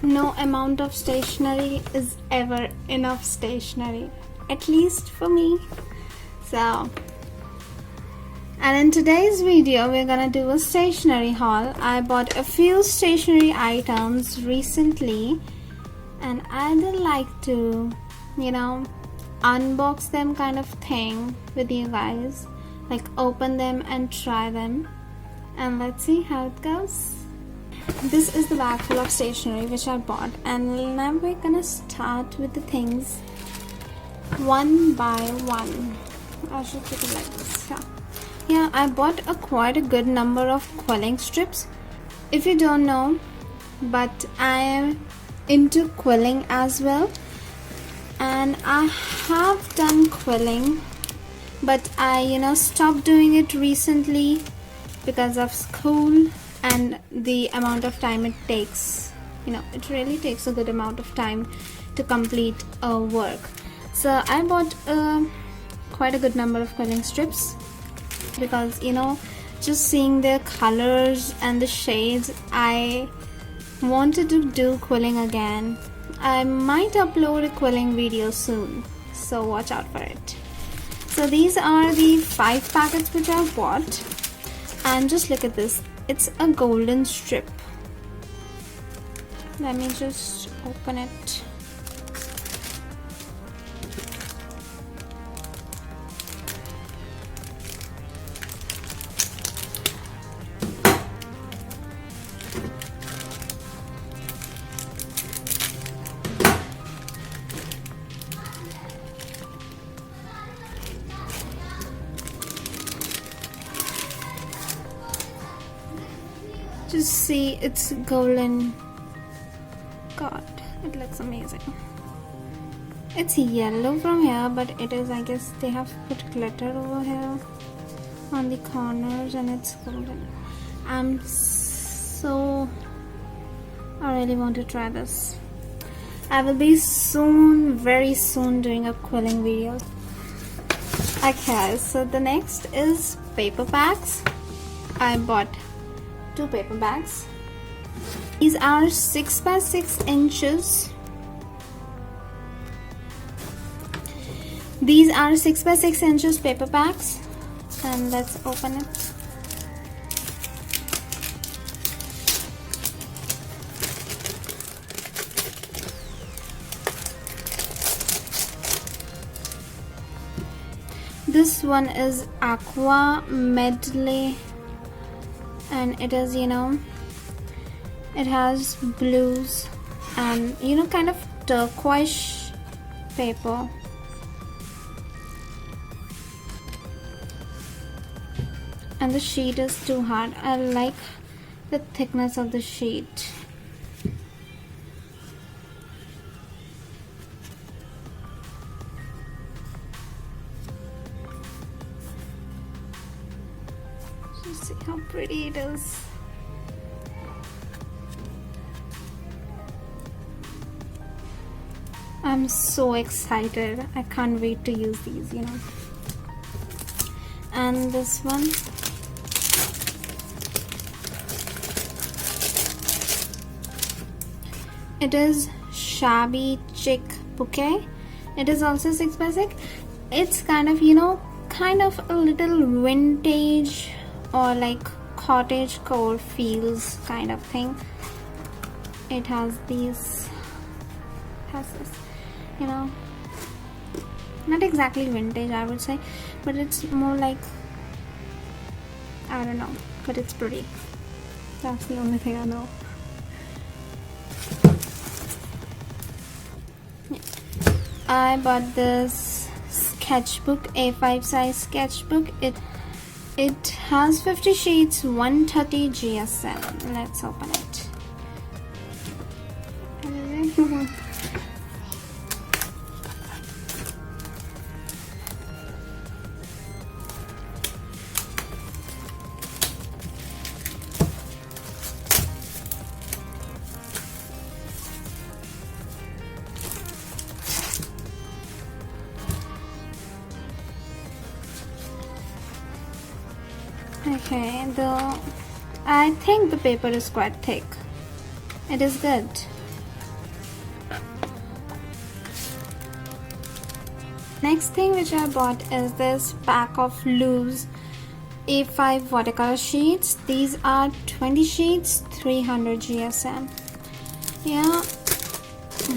No amount of stationery is ever enough stationery, at least for me. So, and in today's video we're gonna do a stationery haul. I bought a few stationery items recently and I'd like to, unbox them kind of thing with you guys, like open them and try them, and let's see how it goes. This is the bag full of stationery which I bought, and now we're gonna start with the things one by one. I should put it like this. Yeah, I bought quite a good number of quilling strips. If you don't know, but I am into quilling as well, and I have done quilling, but I stopped doing it recently because of school and the amount of time it takes. It really takes a good amount of time to complete a work. So I bought quite a good number of quilling strips because just seeing their colors and the shades, I wanted to do quilling again. I might upload a quilling video soon, so watch out for it. So these are the 5 packets which I bought, and just look at this. It's a golden strip. Let me just open it. Just see, it's golden. God, it looks amazing. It's yellow from here, but it is, I guess they have put glitter over here on the corners, and it's golden. I really want to try this. I will be soon, very soon, doing a quilling video. Okay, so the next is paper bags. I bought 2 paper bags. These are 6 by 6 inches. These are 6 by 6 inches paper bags, and let's open it. This one is aqua medley, and it is it has blues and kind of turquoise paper. And the sheet is too hard. I like the thickness of the sheet. Just see how pretty it is. I'm so excited. I can't wait to use these, And this one, it is shabby chic bouquet. It is also 6 by 6. It's kind of a little vintage or like cottage core feels kind of thing. It has these, not exactly vintage I would say, but it's more like, I don't know, but it's pretty. That's the only thing I know. Yeah. I bought this sketchbook, A5 size sketchbook. It has 50 sheets, 130 GSM. Let's open it. Okay, I think the paper is quite thick. It is good. Next thing which I bought is this pack of loose A5 watercolor sheets. These are 20 sheets, 300 GSM. Yeah,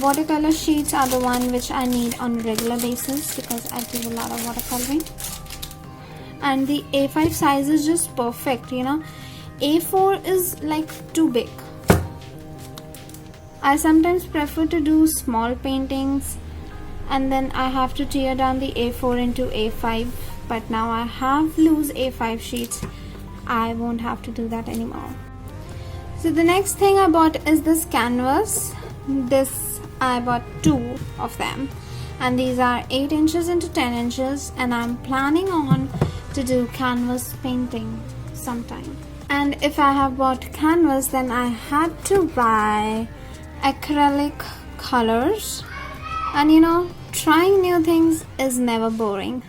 watercolor sheets are the one which I need on a regular basis because I do a lot of watercoloring. And the A5 size is just perfect, you know. A4 is like too big. I sometimes prefer to do small paintings and then I have to tear down the A4 into A5, but now I have loose A5 sheets. I won't have to do that anymore. So the next thing I bought is this canvas. This I bought 2 of them, and these are 8 inches into 10 inches, and I'm planning on to do canvas painting sometime. And if I have bought canvas, then I had to buy acrylic colors, and you know, trying new things is never boring.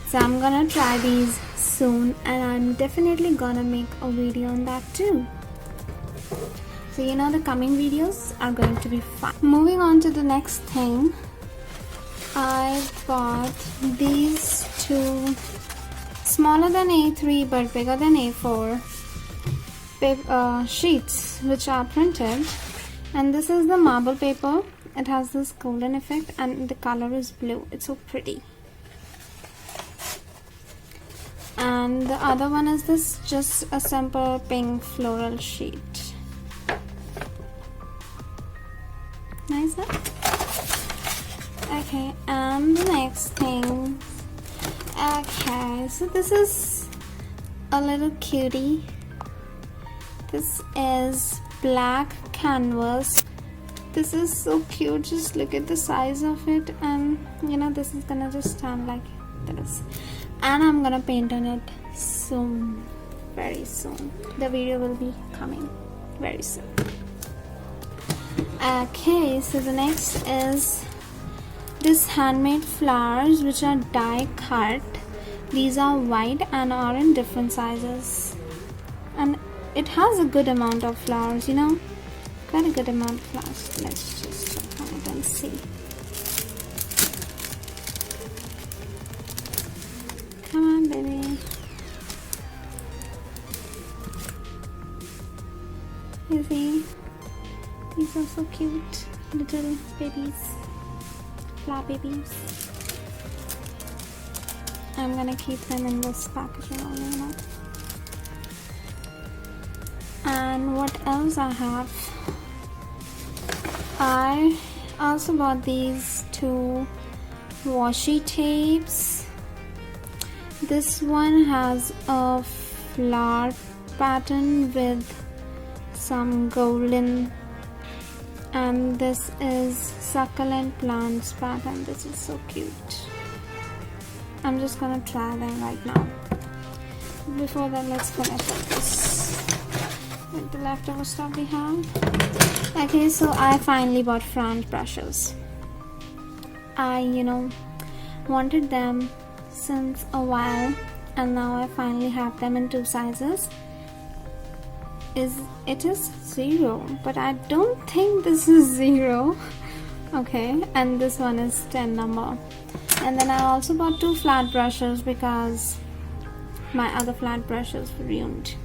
So I'm gonna try these soon, and I'm definitely gonna make a video on that too. So you know, the coming videos are going to be fun. Moving on to the next thing, I bought these 2 smaller than A3 but bigger than A4 sheets which are printed, and this is the marble paper. It has this golden effect and the color is blue. It's so pretty. And the other one is this, just a simple pink floral sheet. Nice, huh? Okay, and the next thing. Okay, so this is a little cutie. This is black canvas. This is so cute. Just look at the size of it, and you know, this is gonna just stand like this, and I'm gonna paint on it soon, very soon. The video will be coming very soon. Okay, so the next is this handmade flowers which are die cut. These are white and are in different sizes, and it has a good amount of flowers, you know, quite a good amount of flowers. Let's just check on it and see. Come on, baby. You see, these are so cute, little babies, flower babies. I'm gonna keep them in this packaging only, you know. And what else I have? I also bought these 2 washi tapes. This one has a flower pattern with some golden, and this is succulent plants pattern. This is so cute. I'm just gonna try them right now. Before that, let's finish up this with the leftover stuff we have. Okay, so I finally bought front brushes. I, you know, wanted them since a while, and now I finally have them in 2 sizes. It is 0, but I don't think this is 0. Okay, and this one is 10 number. And then I also bought 2 flat brushes because my other flat brushes were ruined.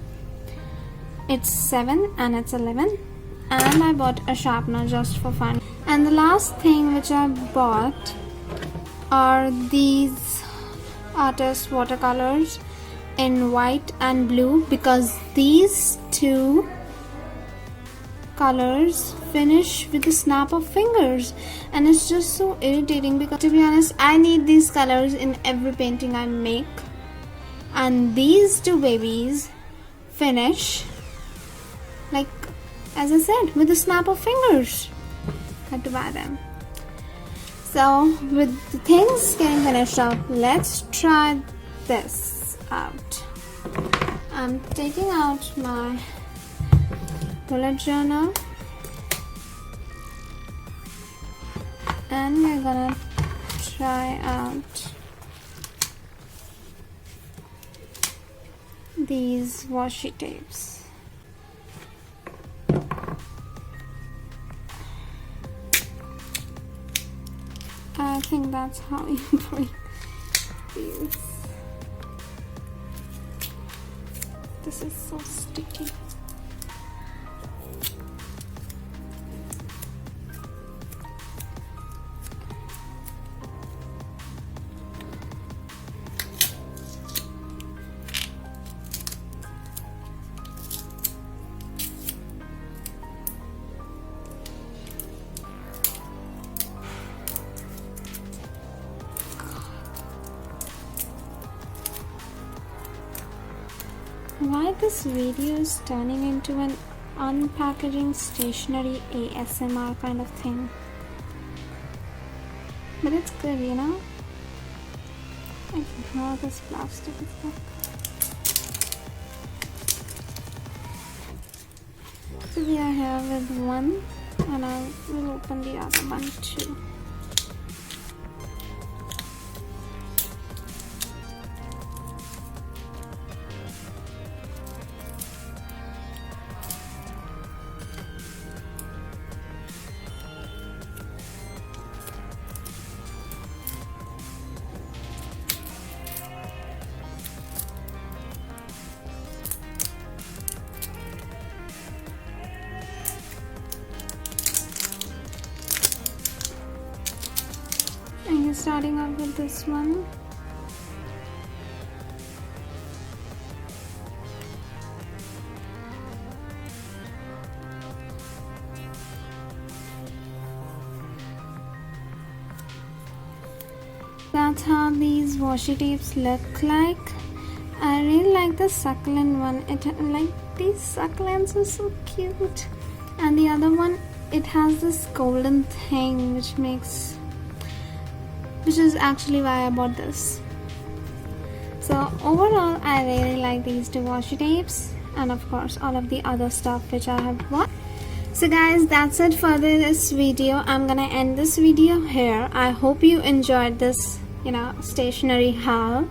It's 7 and it's 11, and I bought a sharpener just for fun. And the last thing which I bought are these artist watercolors in white and blue, because these 2 colors finish with a snap of fingers, and it's just so irritating because, to be honest, I need these colors in every painting I make, and these 2 babies finish like, as I said, with a snap of fingers. Had to buy them. So with the things getting finished up, let's try this out. I'm taking out my bullet journal, and we're gonna try out these washi tapes. Okay, think that's how you break these. This is so sticky. Why this video is turning into an unpackaging stationery ASMR kind of thing. But it's good, you know? I can hear this plastic is stuck. So we are here with one, and I will open the other one too. And you're starting off with this one. That's how these washi tapes look like. I really like the succulent one. These succulents are so cute. And the other one, it has this golden thing which is actually why I bought this. So overall, I really like these two washi tapes, and of course all of the other stuff which I have bought. So guys, that's it for this video. I'm gonna end this video here. I hope you enjoyed this, stationery haul.